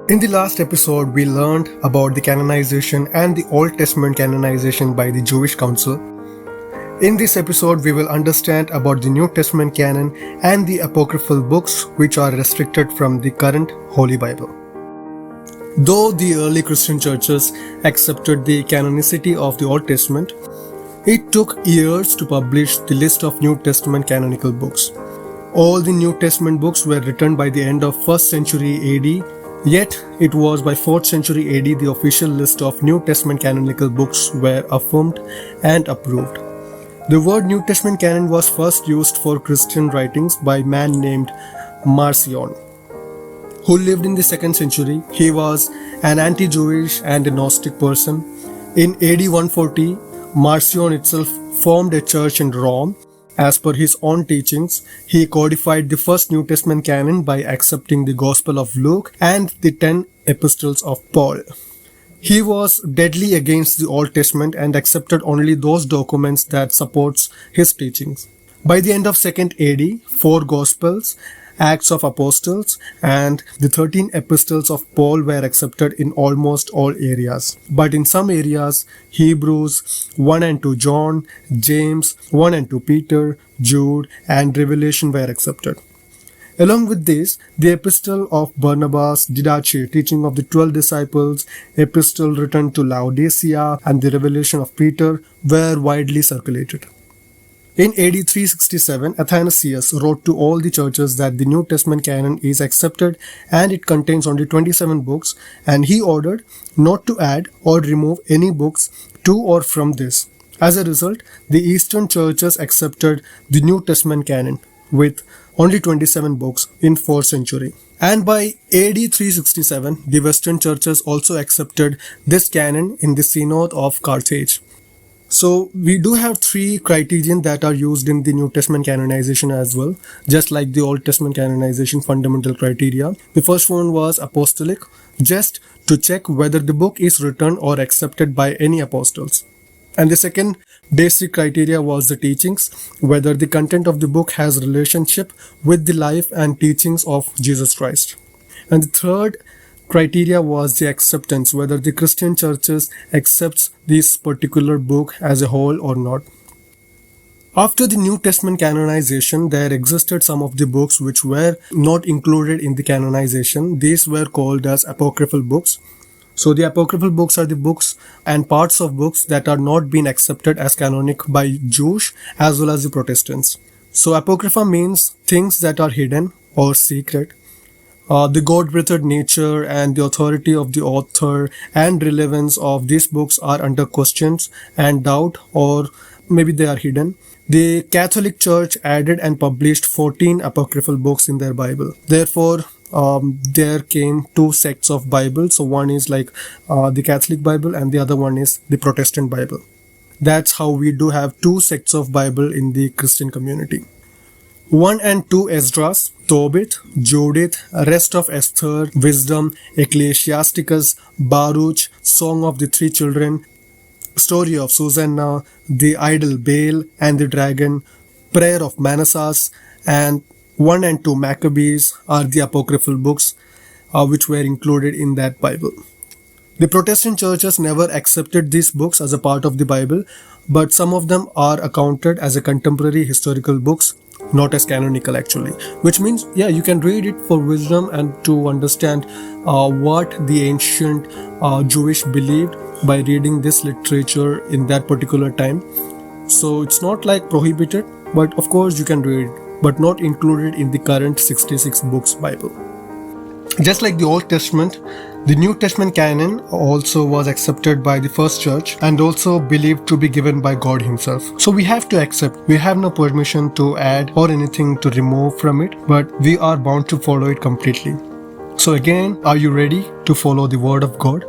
In the last episode, we learned about the canonization and the Old Testament canonization by the Jewish Council. In this episode, we will understand about the New Testament canon and the apocryphal books which are restricted from the current Holy Bible. Though the early Christian churches accepted the canonicity of the Old Testament, it took years to publish the list of New Testament canonical books. All the New Testament books were written by the end of 1st century AD. Yet, it was by 4th century AD the official list of New Testament canonical books were affirmed and approved. The word New Testament canon was first used for Christian writings by a man named Marcion, who lived in the 2nd century. He was an anti-Jewish and a Gnostic person. In AD 140, Marcion itself formed a church in Rome. As per his own teachings, he codified the first New Testament canon by accepting the Gospel of Luke and the 10 epistles of Paul. He was deadly against the Old Testament and accepted only those documents that supports his teachings. By the end of 2nd AD, 4 Gospels, Acts of Apostles, and the 13 epistles of Paul were accepted in almost all areas. But in some areas, Hebrews, 1 and 2 John, James, 1 and 2 Peter, Jude, and Revelation were accepted. Along with this, the epistle of Barnabas, Didache, teaching of the 12 disciples, epistle written to Laodicea, and the revelation of Peter were widely circulated. In AD 367, Athanasius wrote to all the churches that the New Testament canon is accepted and it contains only 27 books, and he ordered not to add or remove any books to or from this. As a result, the Eastern churches accepted the New Testament canon with only 27 books in 4th century. And by AD 367, the Western churches also accepted this canon in the Synod of Carthage. So we do have 3 criterion that are used in the New Testament canonization as well, just like the Old Testament canonization fundamental criteria. The first one was apostolic, just to check whether the book is written or accepted by any apostles. And the second basic criteria was the teachings, whether the content of the book has relationship with the life and teachings of Jesus Christ. And the third criteria was the acceptance, whether the Christian churches accepts this particular book as a whole or not. After the New Testament canonization, there existed some of the books which were not included in the canonization. These were called as apocryphal books. So the apocryphal books are the books and parts of books that are not being accepted as canonic by Jews as well as the Protestants. So apocrypha means things that are hidden or secret. The God-breathed nature and the authority of the author and relevance of these books are under questions and doubt, or maybe they are hidden. The Catholic Church added and published 14 apocryphal books in their Bible. Therefore, there came 2 sects of Bible. So one is like the Catholic Bible and the other one is the Protestant Bible. That's how we do have 2 sects of Bible in the Christian community. 1 and 2 Esdras, Tobit, Judith, rest of Esther, Wisdom, Ecclesiasticus, Baruch, Song of the 3 Children, Story of Susanna, the idol Baal and the dragon, Prayer of Manassas, and 1 and 2 Maccabees are the apocryphal books which were included in that Bible. The Protestant churches never accepted these books as a part of the Bible, but some of them are accounted as a contemporary historical books, not as canonical actually, which means you can read it for wisdom and to understand what the ancient Jewish believed by reading this literature in that particular time. So it's not like prohibited, but of course you can read it, but not included in the current 66 books Bible. Just like the Old Testament, the New Testament canon also was accepted by the first church and also believed to be given by God himself. So we have to accept. We have no permission to add or anything to remove from it, but we are bound to follow it completely. So again, are you ready to follow the word of God?